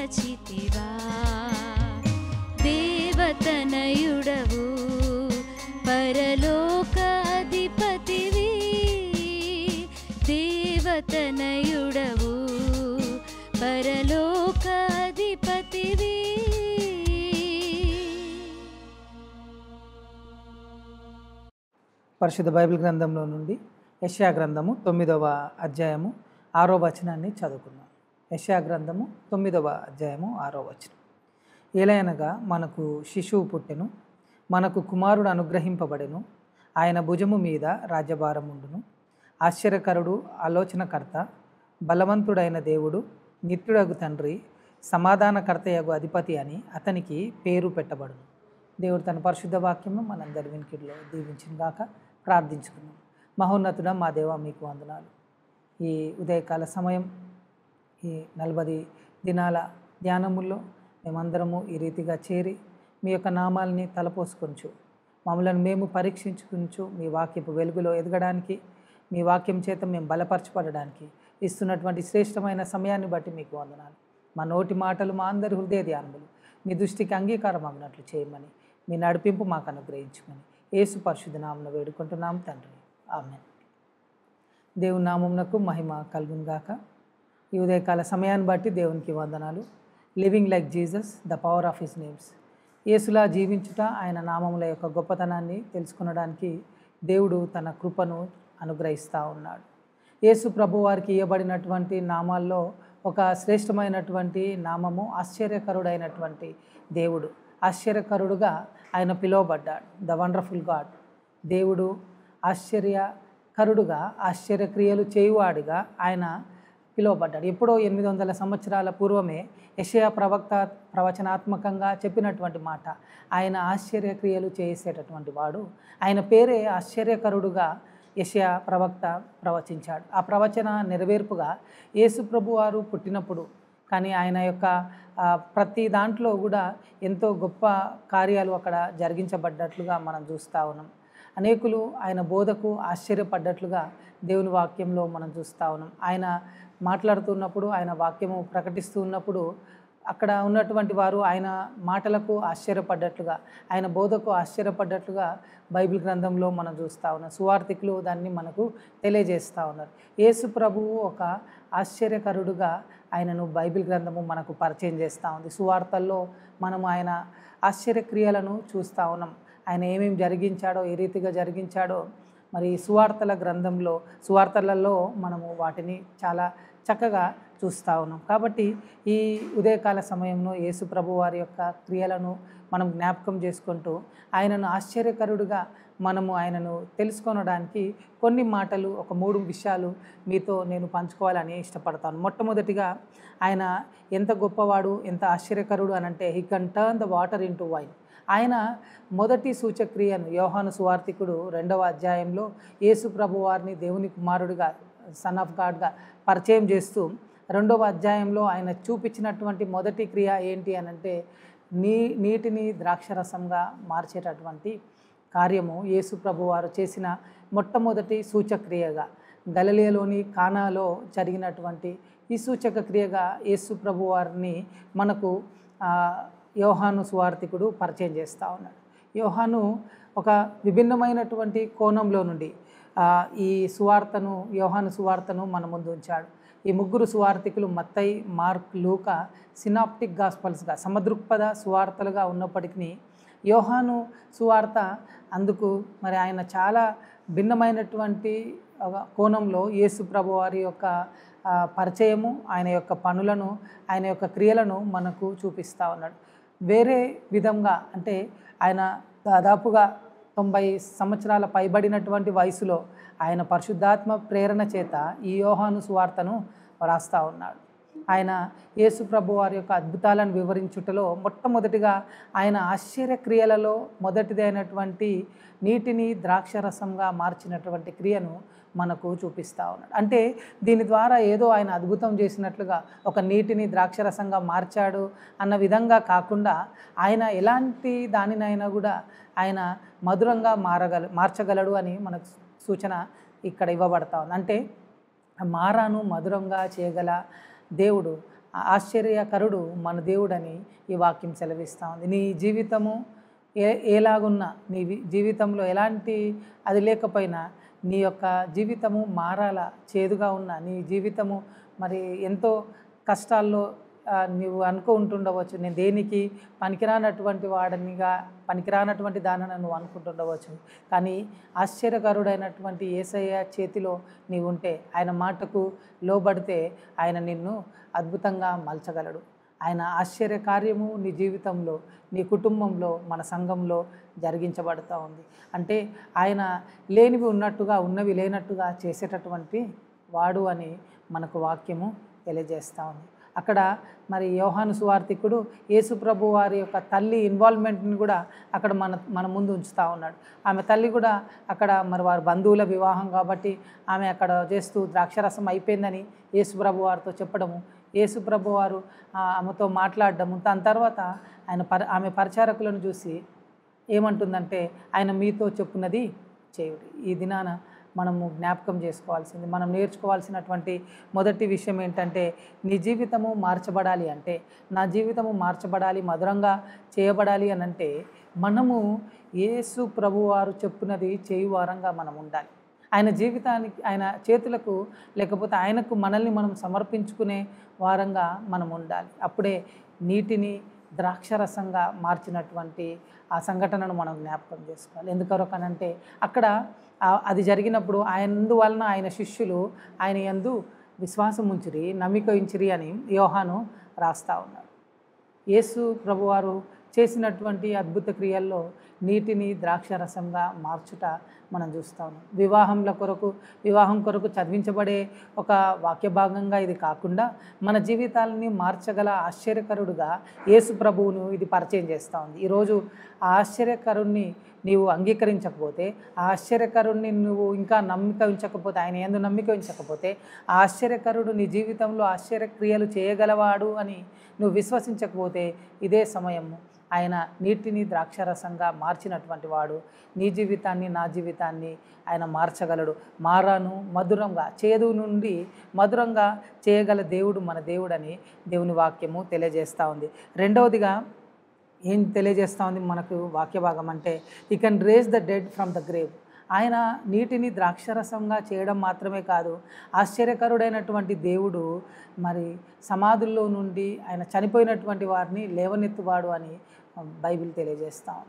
మరచితివా దేవతనయుడవు పరలోక అధిపతివి దేవతనయుడవు పరలోక అధిపతివి. పరిశుద్ధ బైబిల్ గ్రంథంలో నుండి యెషయా గ్రంథము 9వ అధ్యాయము 6వ వచనాన్ని చదువుకున్నాం. యెషయా గ్రంథము 9వ అధ్యాయము 6వ వచనం. ఏలయనగా మనకు శిశువు పుట్టెను, మనకు కుమారుడు అనుగ్రహింపబడెను, ఆయన భుజము మీద రాజ్యభారముండును. ఆశ్చర్యకరుడు, ఆలోచనకర్త, బలవంతుడైన దేవుడు, నిత్యుడగు తండ్రి, సమాధానకర్తయగు అధిపతి అని అతనికి పేరు పెట్టబడును. దేవుడు తన పరిశుద్ధ వాక్యము మనందరి వినికిడిలో దీవించిన గాక. ప్రార్థించుకున్నాం. మహోన్నతుడా మా దేవ, మీకు వందనాలు. ఈ ఉదయకాల సమయం, ఈ 40 దినాల ధ్యానముల్లో మేమందరము ఈ రీతిగా చేరి మీ యొక్క నామాలని తలపోసుకొంచు మమ్మల్ని మేము పరీక్షించుకుంచు మీ వాక్యపు వెలుగులో ఎదగడానికి, మీ వాక్యం చేత మేము బలపరచబడడానికి ఇస్తున్నటువంటి శ్రేష్టమైన సమయాన్ని బట్టి మీకు వందనాలు. మా నోటి మాటలు, మా అందరి హృదయ ధ్యానములు మీ దృష్టికి అంగీకారం అగినట్లు చేయమని, మీ నడిపింపు మాకు అనుగ్రహించమని యేసు పరిశుద్ధ నామమున వేడుకుంటున్నాం తండ్రి, ఆమేన్. దేవుని నామమునకు మహిమ కలుగును గాక. ఈ ఉదయకాల సమయాన్ని బట్టి దేవునికి వందనాలు. Living like Jesus, the power of his names. యేసులా జీవించుట, ఆయన నామముల యొక్క గొప్పతనాన్ని తెలుసుకొనడానికి దేవుడు తన కృపను అనుగ్రహిస్తూ ఉన్నాడు. యేసు ప్రభు వారికి ఇవ్వబడినటువంటి నామాల్లో ఒక శ్రేష్టమైనటువంటి నామము ఆశ్చర్యకరుడైనటువంటి దేవుడు. ఆశ్చర్యకరుడుగా ఆయన పిలువబడ్డాడు. The wonderful God. దేవుడు ఆశ్చర్యకరుడుగా, ఆశ్చర్యక్రియలు చేయువాడిగా ఆయన పిలువబడ్డాడు. ఎప్పుడో 800 సంవత్సరాల పూర్వమే యెషయా ప్రవక్త ప్రవచనాత్మకంగా చెప్పినటువంటి మాట. ఆయన ఆశ్చర్యక్రియలు చేసేటటువంటి వాడు. ఆయన పేరే ఆశ్చర్యకరుడుగా యెషయా ప్రవక్త ప్రవచించాడు. ఆ ప్రవచన నెరవేర్పుగా యేసు ప్రభు వారు పుట్టినప్పుడు, కానీ ఆయన యొక్క ప్రతి దాంట్లో కూడా ఎంతో గొప్ప కార్యాలు అక్కడ జరిగించబడ్డట్లుగా మనం చూస్తూ ఉన్నాం. అనేకులు ఆయన బోధకు ఆశ్చర్యపడ్డట్లుగా దేవుని వాక్యంలో మనం చూస్తూ ఉన్నాం. ఆయన మాట్లాడుతున్నప్పుడు, ఆయన వాక్యము ప్రకటిస్తూ ఉన్నప్పుడు అక్కడ ఉన్నటువంటి వారు ఆయన మాటలకు ఆశ్చర్యపడ్డట్లుగా, ఆయన బోధకు ఆశ్చర్యపడ్డట్లుగా బైబిల్ గ్రంథంలో మనం చూస్తూ ఉన్నాం. సువార్థికులు దాన్ని మనకు తెలియజేస్తూ ఉన్నారు. యేసు ప్రభువు ఒక ఆశ్చర్యకరుడుగా ఆయనను బైబిల్ గ్రంథము మనకు పరిచయం చేస్తూ ఉంది. సువార్తల్లో మనము ఆయన ఆశ్చర్యక్రియలను చూస్తూ ఉన్నాం. ఆయన ఏమేమి జరిగించాడో, ఏ రీతిగా జరిగించాడో మరి సువార్తల గ్రంథంలో, సువార్తలలో మనము వాటిని చాలా చక్కగా చూస్తూ ఉన్నాం. కాబట్టి ఈ ఉదయకాల సమయంలో యేసు ప్రభు వారి యొక్క క్రియలను మనం జ్ఞాపకం చేసుకుంటూ ఆయనను ఆశ్చర్యకరుడుగా మనము ఆయనను తెలుసుకొనడానికి కొన్ని మాటలు, ఒక 3 విషయాలు మీతో నేను పంచుకోవాలని ఇష్టపడతాను. మొట్టమొదటిగా ఆయన ఎంత గొప్పవాడు, ఎంత ఆశ్చర్యకరుడు అనంటే he can turn the water into wine. ఆయన మొదటి సూచక్రియను యోహాను సువార్తికుడు 2వ అధ్యాయంలో యేసు ప్రభు వారిని దేవుని కుమారుడిగా, సన్ ఆఫ్ గాడ్గా పరిచయం చేస్తూ 2వ అధ్యాయంలో ఆయన చూపించినటువంటి మొదటి క్రియ ఏంటి అనంటే నీటిని ద్రాక్షరసంగా మార్చేటటువంటి కార్యము యేసు ప్రభు వారు చేసిన మొట్టమొదటి సూచక్రియగా, గలిలయలోని కానాలో జరిగినటువంటి ఈ సూచక క్రియగా యేసు ప్రభు వారిని మనకు యోహాను సువార్తికుడు పరిచయం చేస్తూ ఉన్నాడు. యోహాను ఒక విభిన్నమైనటువంటి కోణంలో నుండి ఈ సువార్తను, యోహాను సువార్తను మన ముందు ఉంచాడు. ఈ 3 సువార్తికులు మత్తయి, మార్క్, లూకా సినాప్టిక్ గాస్పల్స్గా, సమదృక్పథ సువార్తలుగా ఉన్నప్పటికీ యోహాను సువార్త అందుకు మరి ఆయన చాలా భిన్నమైనటువంటి కోణంలో యేసు ప్రభు వారి యొక్క పరిచయము, ఆయన యొక్క పనులను, ఆయన యొక్క క్రియలను మనకు చూపిస్తూ ఉన్నాడు. వేరే విధంగా అంటే ఆయన దాదాపుగా 90 సంవత్సరాల పైబడినటువంటి వయసులో ఆయన పరిశుద్ధాత్మ ప్రేరణ చేత ఈ యోహాను సువార్తను రాస్తూ ఉన్నాడు. ఆయన యేసు ప్రభు వారి యొక్క అద్భుతాలను వివరించుటలో మొట్టమొదటిగా ఆయన ఆశ్చర్యక్రియలలో మొదటిదైనటువంటి నీటిని ద్రాక్షరసంగా మార్చినటువంటి క్రియను మనకు చూపిస్తూ ఉన్నాడు. అంటే దీని ద్వారా ఏదో ఆయన అద్భుతం చేసినట్లుగా, ఒక నీటిని ద్రాక్షరసంగా మార్చాడు అన్న విధంగా కాకుండా ఆయన ఎలాంటి దానినైనా కూడా ఆయన మధురంగా మార్చగలడు అని మనకు సూచన ఇక్కడ ఇవ్వబడతా ఉంది. అంటే మారాను మధురంగా చేయగల దేవుడు ఆశ్చర్యకరుడు మన దేవుడని ఈ వాక్యం సెలవిస్తూ ఉంది. నీ జీవితము ఎలాగున్నా, నీ జీవితంలో ఎలాంటి అది లేకపోయినా నీ యొక్క జీవితము మారాలా, చేదుగా ఉన్న నీ జీవితము మరి ఎంతో కష్టాల్లో నువ్వు అనుకుంటుండవచ్చు, నేను దేనికి పనికిరానటువంటి వాడనిగా, పనికిరానటువంటి దానిని నువ్వు అనుకుంటుండవచ్చు. కానీ ఆశ్చర్యకరుడైనటువంటి యేసయ్య చేతిలో నీవు ఉంటే, ఆయన మాటకు లోబడితే ఆయన నిన్ను అద్భుతంగా మలచగలడు. ఆయన ఆశ్చర్య కార్యము నీ జీవితంలో, నీ కుటుంబంలో, మన సంఘంలో జరిగించబడుతూ ఉంది. అంటే ఆయన లేనివి ఉన్నట్టుగా, ఉన్నవి లేనట్టుగా చేసేటటువంటి వాడు అని మనకు వాక్యము తెలియజేస్తూ ఉంది. అక్కడ మరి యోహాను సువార్తికుడు యేసు ప్రభు వారి యొక్క తల్లి ఇన్వాల్వ్మెంట్ని కూడా అక్కడ మన ముందు ఉంచుతూ ఉన్నాడు. ఆమె తల్లి కూడా అక్కడ మరి వారి బంధువుల వివాహం కాబట్టి ఆమె అక్కడ చేస్తూ ద్రాక్షరసం అయిపోయిందని యేసు ప్రభు వారితో చెప్పడము, యేసు ప్రభు వారు ఆమెతో మాట్లాడడము, దాని తర్వాత ఆమె పరిచారకులను చూసి ఏమంటుందంటే, ఆయన మీతో చెప్పున్నది చేయుడి. ఈ దినాన మనము జ్ఞాపకం చేసుకోవాల్సింది, మనం నేర్చుకోవాల్సినటువంటి మొదటి విషయం ఏంటంటే, నీ జీవితము మార్చబడాలి అంటే, నా జీవితము మార్చబడాలి, మధురంగా చేయబడాలి అని అంటే, మనము యేసు ప్రభువారు చెప్పున్నది చేయువారంగా మనం ఉండాలి. ఆయన జీవితానికి, ఆయన చేతులకు, లేకపోతే ఆయనకు మనల్ని మనం సమర్పించుకునే వారంగా మనం ఉండాలి. అప్పుడే నీటిని ద్రాక్షరసంగా మార్చినటువంటి ఆ సంఘటనను మనం జ్ఞాపకం చేసుకోవాలి. ఎందుకొరకనంటే అక్కడ అది జరిగినప్పుడు అందువలన ఆయన శిష్యులు ఆయన యందు విశ్వాసం ఉంచిరి, నమ్మిక ఉంచిరి అని యోహాను రాస్తా ఉన్నాడు. యేసు ప్రభువారు చేసినటువంటి అద్భుత క్రియల్లో నీటిని ద్రాక్షరసంగా మార్చుట మనం చూస్తూ ఉన్నాం. వివాహం కొరకు చదివించబడే ఒక వాక్య భాగంగా ఇది కాకుండా మన జీవితాలని మార్చగల ఆశ్చర్యకరుడుగా యేసు ప్రభువును ఇది పరిచయం చేస్తూ ఉంది. ఈరోజు ఆ ఆశ్చర్యకరుణ్ణి నీవు అంగీకరించకపోతే, ఆ ఆశ్చర్యకరుణ్ణి నువ్వు ఇంకా నమ్మిక ఉంచకపోతే, ఆయన యందు నమ్మిక ఉంచకపోతే, ఆ ఆశ్చర్యకరుడు నీ జీవితంలో ఆశ్చర్యక్రియలు చేయగలవాడు అని నువ్వు విశ్వసించకపోతే, ఇదే సమయము ఆయన నీటిని ద్రాక్షరసంగా మార్చినటువంటి వాడు నీ జీవితాన్ని, నా జీవితాన్ని ఆయన మార్చగలడు. మారాను మధురంగా, చేదు నుండి మధురంగా చేయగల దేవుడు మన దేవుడని దేవుని వాక్యము తెలియజేస్తూ ఉంది. రెండవదిగా ఏం తెలియజేస్తూ ఉంది మనకు వాక్య భాగం అంటే, you can raise the dead from the grave. ఆయన నీటిని ద్రాక్షరసంగా చేయడం మాత్రమే కాదు, ఆశ్చర్యకరుడైనటువంటి దేవుడు మరి సమాధుల్లో నుండి ఆయన చనిపోయినటువంటి వారిని లేవనెత్తువాడు అని బైబిల్ తెలియజేస్తాం.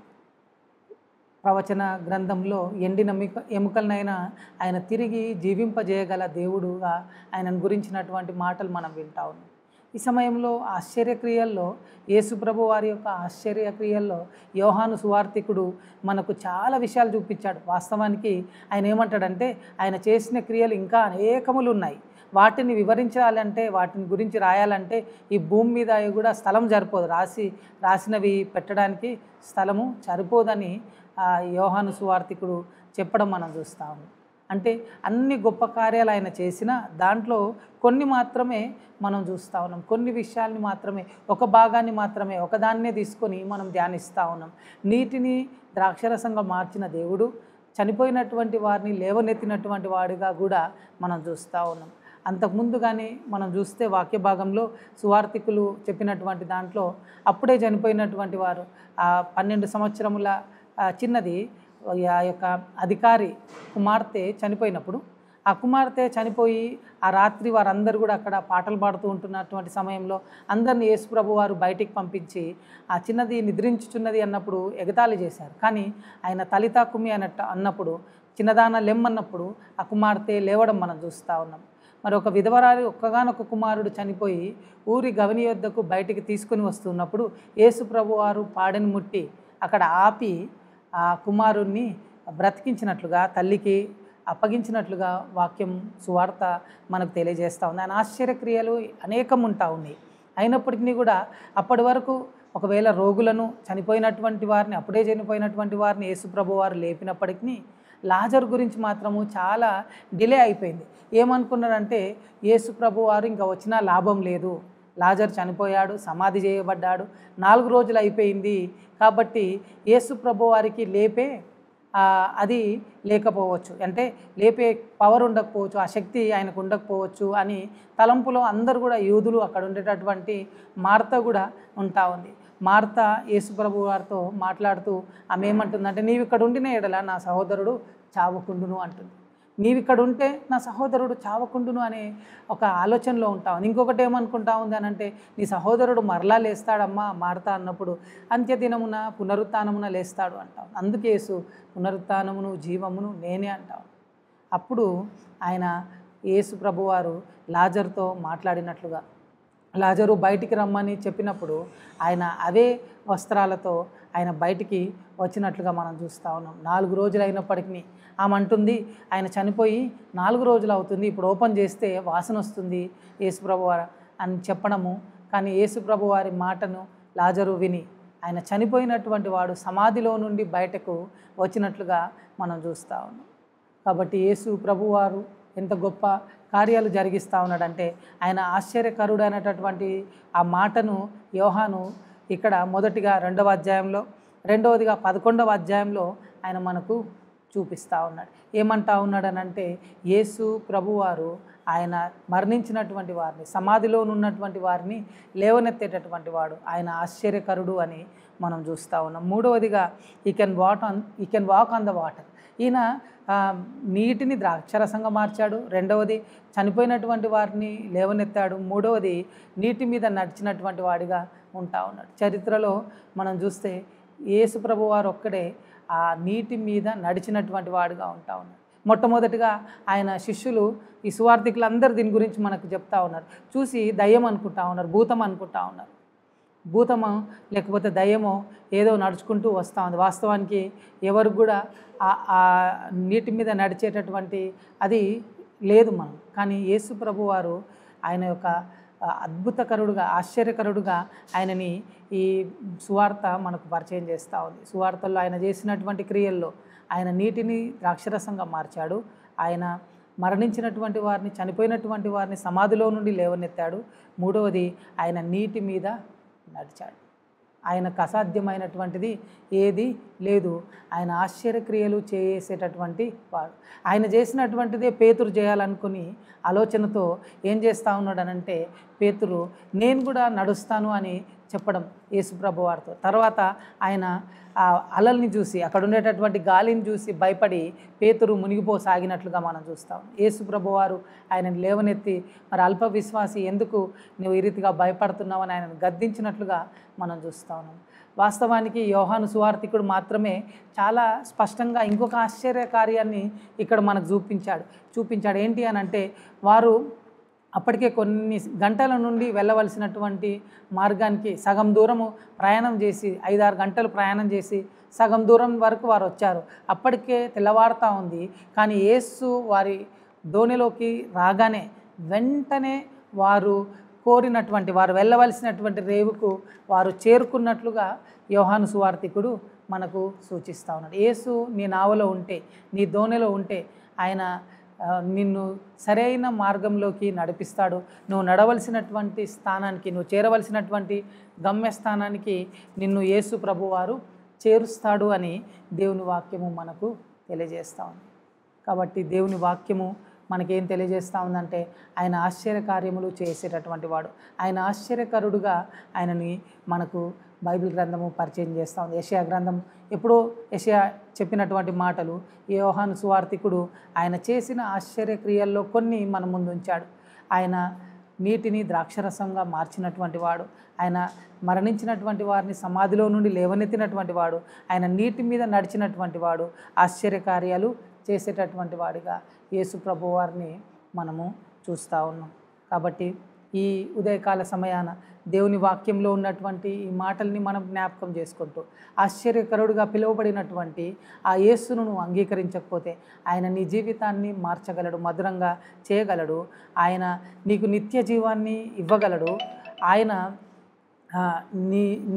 ప్రవచన గ్రంథంలో ఎండిన ఎముకలనైనా ఆయన తిరిగి జీవింపజేయగల దేవుడుగా ఆయనను గురించినటువంటి మాటలు మనం వింటా ఉన్నాం. ఈ సమయంలో ఆశ్చర్యక్రియల్లో, యేసు ప్రభు వారి యొక్క ఆశ్చర్యక్రియల్లో యోహాను సువార్తికుడు మనకు చాలా విషయాలు చూపించాడు. వాస్తవానికి ఆయన ఏమంటాడంటే, ఆయన చేసిన క్రియలు ఇంకా అనేకములు ఉన్నాయి, వాటిని వివరించాలంటే, వాటిని గురించి రాయాలంటే ఈ భూమి మీద కూడా స్థలం సరిపోదు, రాసినవి పెట్టడానికి స్థలము సరిపోదని యోహాను సువార్తికుడు చెప్పడం మనం చూస్తాము. అంటే అన్ని గొప్ప కార్యాలు ఆయన చేసిన దాంట్లో కొన్ని మాత్రమే మనం చూస్తూ ఉన్నాం, కొన్ని విషయాల్ని మాత్రమే, ఒక భాగాన్ని మాత్రమే, ఒకదాన్నే తీసుకొని మనం ధ్యానిస్తూ ఉన్నాం. నీటిని ద్రాక్షరసంగా మార్చిన దేవుడు చనిపోయినటువంటి వారిని లేవనెత్తినటువంటి వాడిగా కూడా మనం చూస్తూ ఉన్నాం. అంతకుముందుగానే మనం చూస్తే వాక్య భాగంలో సువార్తికులు చెప్పినటువంటి దాంట్లో అప్పుడే చనిపోయినటువంటి వారు 12 సంవత్సరముల చిన్నది ఆ యొక్క అధికారి కుమార్తె చనిపోయినప్పుడు, ఆ కుమార్తె చనిపోయి ఆ రాత్రి వారందరూ కూడా అక్కడ పాటలు పాడుతూ ఉంటున్నటువంటి సమయంలో అందరినీ యేసు ప్రభు వారు బయటికి పంపించి ఆ చిన్నది నిద్రించుచున్నది అన్నప్పుడు ఎగతాళి చేశారు. కానీ ఆయన తలితా కుమి అన్నప్పుడు, చిన్నదాన లెమ్మన్నప్పుడు ఆ కుమార్తె లేవడం మనం చూస్తూ ఉన్నాం. మరి ఒక విధవరాలి ఒక్కగానొక్క కుమారుడు చనిపోయి ఊరి గవని యొద్దకు బయటికి తీసుకుని వస్తున్నప్పుడు యేసు ప్రభు వారు పాడెను ముట్టి అక్కడ ఆపి ఆ కుమారుణ్ణి బ్రతికించినట్లుగా, తల్లికి అప్పగించినట్లుగా వాక్యం సువార్త మనకు తెలియజేస్తూ ఉంది. ఆయన ఆశ్చర్యక్రియలు అనేకం ఉంటా ఉన్నాయి. అయినప్పటికీ కూడా అప్పటి వరకు ఒకవేళ రోగులను, చనిపోయినటువంటి వారిని, అప్పుడే చనిపోయినటువంటి వారిని యేసు ప్రభు వారు లేపినప్పటికీ లాజరు గురించి మాత్రము చాలా డిలే అయిపోయింది. ఏమనుకున్నారంటే, యేసు ప్రభు వారు ఇంకా వచ్చినా లాభం లేదు, లాజరు చనిపోయాడు, సమాధి చేయబడ్డాడు, 4 రోజులు అయిపోయింది కాబట్టి యేసు ప్రభు వారికి లేపే అది లేకపోవచ్చు, అంటే లేపే పవర్ ఉండకపోవచ్చు, ఆ శక్తి ఆయనకు ఉండకపోవచ్చు అని తలంపులో అందరూ కూడా యూదులు, అక్కడ ఉండేటటువంటి మార్త కూడా ఉంటా ఉంది. మార్త యేసుప్రభు వారితో మాట్లాడుతూ ఆమె ఏమంటుందంటే, నీవు ఇక్కడ ఉండిన ఎడల నా సహోదరుడు చావకుండును అంటుంది. నీవు ఇక్కడ ఉంటే నా సహోదరుడు చావకుండును అనే ఒక ఆలోచనలో ఉంటావు. ఇంకొకటి ఏమనుకుంటా ఉంది అని అంటే, నీ సహోదరుడు మరలా లేస్తాడమ్మా మార్త అన్నప్పుడు, అంత్యదినమున పునరుత్థానమున లేస్తాడు అంటావు. అందుకే యేసు పునరుత్థానమును జీవమును నేనే అంటావు. అప్పుడు ఆయన యేసు ప్రభువారు లాజరుతో మాట్లాడినట్లుగా, లాజరు బయటికి రమ్మని చెప్పినప్పుడు ఆయన అవే వస్త్రాలతో ఆయన బయటికి వచ్చినట్లుగా మనం చూస్తూ ఉన్నాం. 4 రోజులు అయినప్పటికీ ఆమె అంటుంది, ఆయన చనిపోయి 4 రోజులు అవుతుంది, ఇప్పుడు ఓపెన్ చేస్తే వాసన వస్తుంది యేసుప్రభు వారు అని చెప్పడము. కానీ యేసుప్రభు వారి మాటను లాజరు విని ఆయన చనిపోయినటువంటి వాడు సమాధిలో నుండి బయటకు వచ్చినట్లుగా మనం చూస్తూ ఉన్నాం. కాబట్టి యేసు ప్రభువారు ఎంత గొప్ప కార్యాలు జరిగిస్తూ ఉన్నాడంటే, ఆయన ఆశ్చర్యకరుడు అనేటటువంటి ఆ మాటను యోహాను ఇక్కడ మొదటిగా 2వ అధ్యాయంలో, రెండవదిగా 11వ అధ్యాయంలో ఆయన మనకు చూపిస్తూ ఉన్నాడు. ఏమంటా ఉన్నాడనంటే, యేసు ప్రభువారు ఆయన మరణించినటువంటి వారిని, సమాధిలో ఉన్నటువంటి వారిని లేవనెత్తేటటువంటి వాడు, ఆయన ఆశ్చర్యకరుడు అని మనం చూస్తూ ఉన్నాం. మూడవదిగా ఈ can walk on the water. ఈయన నీటిని ద్రాక్షరసంగా మార్చాడు. రెండవది చనిపోయినటువంటి వారిని లేవనెత్తాడు. మూడవది నీటి మీద నడిచినటువంటి వాడిగా ఉంటా ఉన్నాడు. చరిత్రలో మనం చూస్తే యేసు ప్రభు వారు ఒక్కడే ఆ నీటి మీద నడిచినటువంటి వాడుగా ఉంటా ఉన్నాడు. మొట్టమొదటిగా ఆయన శిష్యులు, ఈ సువార్థికులందరూ దీని గురించి మనకు చెప్తా ఉన్నారు. చూసి దయ్యం అనుకుంటా ఉన్నారు, భూతం అనుకుంటా ఉన్నారు. భూతమో లేకపోతే దయ్యమో ఏదో నడుచుకుంటూ వస్తూ ఉంది. వాస్తవానికి ఎవరికి కూడా ఆ నీటి మీద నడిచేటటువంటి అది లేదు మనం. కానీ యేసు ప్రభు వారు ఆయన యొక్క అద్భుతకరుడుగా, ఆశ్చర్యకరుడుగా ఆయనని ఈ సువార్త మనకు పరిచయం చేస్తూ ఉంది. సువార్తల్లో ఆయన చేసినటువంటి క్రియల్లో ఆయన నీటిని ద్రాక్షరసంగా మార్చాడు. ఆయన మరణించినటువంటి వారిని, చనిపోయినటువంటి వారిని సమాధిలో నుండి లేవనెత్తాడు. మూడవది ఆయన నీటి మీద నడిచాడు. ఆయనకు అసాధ్యమైనటువంటిది ఏది లేదు. ఆయన ఆశ్చర్యక్రియలు చేసేటటువంటి వాడు. ఆయన చేసినటువంటిదే పేతురు చేయాలనుకుని ఆలోచనతో ఏం చేస్తూ ఉన్నాడనంటే, పేతురు నేను కూడా నడుస్తాను అని చెప్పడం యేసుప్రభు వారితో. తర్వాత ఆయన ఆ అలల్ని చూసి, అక్కడ ఉండేటటువంటి గాలిని చూసి భయపడి పేతురు మునిగిపోసాగినట్లుగా మనం చూస్తాం. యేసుప్రభు వారు ఆయనను లేవనెత్తి, మరి అల్ప విశ్వాసి ఎందుకు నువ్వు ఈ రీతిగా భయపడుతున్నావని ఆయనను గద్దించినట్లుగా మనం చూస్తూ ఉన్నాం. వాస్తవానికి యోహాను సువార్థికుడు మాత్రమే చాలా స్పష్టంగా ఇంకొక ఆశ్చర్య కార్యాన్ని ఇక్కడ మనకు చూపించాడు. ఏంటి అని అంటే, వారు అప్పటికే కొన్ని గంటల నుండి వెళ్ళవలసినటువంటి మార్గానికి సగం దూరము ప్రయాణం చేసి, 5-6 గంటలు ప్రయాణం చేసి సగం దూరం వరకు వారు వచ్చారు. అప్పటికే తెల్లవారుతూ ఉంది. కానీ యేసు వారి దోణిలోకి రాగానే వెంటనే వారు కోరినటువంటి, వారు వెళ్ళవలసినటువంటి రేవుకు వారు చేరుకున్నట్లుగా యోహాను సువార్థికుడు మనకు సూచిస్తూ ఉన్నాడు. యేసు నీ నావలో ఉంటే, నీ దోణిలో ఉంటే ఆయన నిన్ను సరైన మార్గంలోకి నడిపిస్తాడు. నువ్వు నడవలసినటువంటి స్థానానికి, నువ్వు చేరవలసినటువంటి గమ్యస్థానానికి నిన్ను యేసు ప్రభువారు చేరుస్తాడు అని దేవుని వాక్యము మనకు తెలియజేస్తూ ఉంది. కాబట్టి దేవుని వాక్యము మనకేం తెలియజేస్తూ ఉందంటే, ఆయన ఆశ్చర్యకార్యములు చేసేటటువంటి వాడు. ఆయన ఆశ్చర్యకరుడుగా ఆయనని మనకు బైబిల్ గ్రంథము పరిచయం చేస్తూ ఉంది. యెషయా గ్రంథం ఎప్పుడో యెషయా చెప్పినటువంటి మాటలు యోహాను సువార్థికుడు ఆయన చేసిన ఆశ్చర్యక్రియల్లో కొన్ని మన ముందు ఉంచాడు. ఆయన నీటిని ద్రాక్షరసంగా మార్చినటువంటి వాడు, ఆయన మరణించినటువంటి వారిని సమాధిలో నుండి లేవనెత్తినటువంటి వాడు, ఆయన నీటి మీద నడిచినటువంటి వాడు, ఆశ్చర్యకార్యాలు చేసేటటువంటి వాడిగా యేసు ప్రభు వారిని మనము చూస్తూ ఉన్నాం. కాబట్టి ఈ ఉదయకాల సమయాన దేవుని వాక్యంలో ఉన్నటువంటి ఈ మాటల్ని మనం జ్ఞాపకం చేసుకుంటూ, ఆశ్చర్యకరుడుగా పిలువబడినటువంటి ఆ యేసును నువ్వు అంగీకరించకపోతే ఆయన నీ జీవితాన్ని మార్చగలడు, మధురంగా చేయగలడు. ఆయన నీకు నిత్య జీవాన్ని ఇవ్వగలడు. ఆయన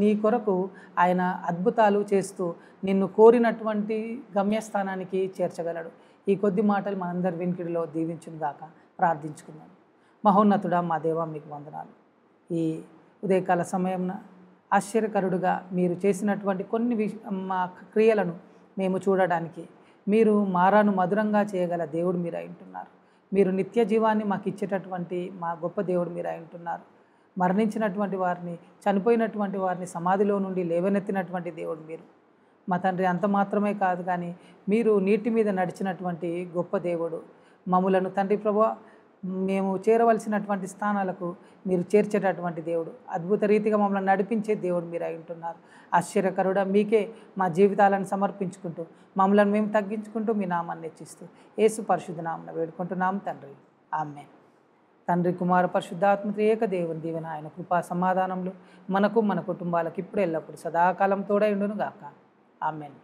నీ కొరకు ఆయన అద్భుతాలు చేస్తూ నిన్ను కోరినటువంటి గమ్యస్థానానికి చేర్చగలడు. ఈ కొద్ది మాటలు మనందరి వినికిడిలో దీవించుగాక. ప్రార్థించుకుందాం. మహోన్నతుడా మా దేవా, మీకు వందనాలు. ఈ ఉదయకాల సమయంన ఆశ్చర్యకరుడుగా మీరు చేసినటువంటి కొన్ని మా క్రియలను మేము చూడడానికి. మీరు మారాను మధురంగా చేయగల దేవుడు మీరు అయి ఉంటున్నారు. మీరు నిత్య జీవాన్ని మాకు ఇచ్చేటటువంటి మా గొప్ప దేవుడు మీరు అయి ఉంటున్నారు. మరణించినటువంటి వారిని, చనిపోయినటువంటి వారిని సమాధిలో నుండి లేవనెత్తినటువంటి దేవుడు మీరు. మా తండ్రి, అంత మాత్రమే కాదు కానీ మీరు నీటి మీద నడిచినటువంటి గొప్ప దేవుడు. మమ్ములను తండ్రి ప్రభువా, మేము చేరవలసినటువంటి స్థానాలకు మీరు చేర్చేటటువంటి దేవుడు. అద్భుత రీతిగా మమ్మల్ని నడిపించే దేవుడు మీరు అయి ఉంటున్నారు. ఆశ్చర్యకరుడా, మీకే మా జీవితాలను సమర్పించుకుంటూ మమ్మల్ని మేము తగ్గించుకుంటూ మీ నామాన్ని హెచ్చిస్తూ యేసు పరిశుద్ధ నామమున వేడుకుంటున్నాం తండ్రి. ఆమేన్. తండ్రి, కుమార, పరిశుద్ధాత్మ త్రియేక దేవుని దీవెన, ఆయన కృపా సమాధానములు మనకు మన కుటుంబాలకు ఇప్పుడు ఎల్లప్పుడు సదాకాలం తోడై ఉండును గాక. ఆమేన్.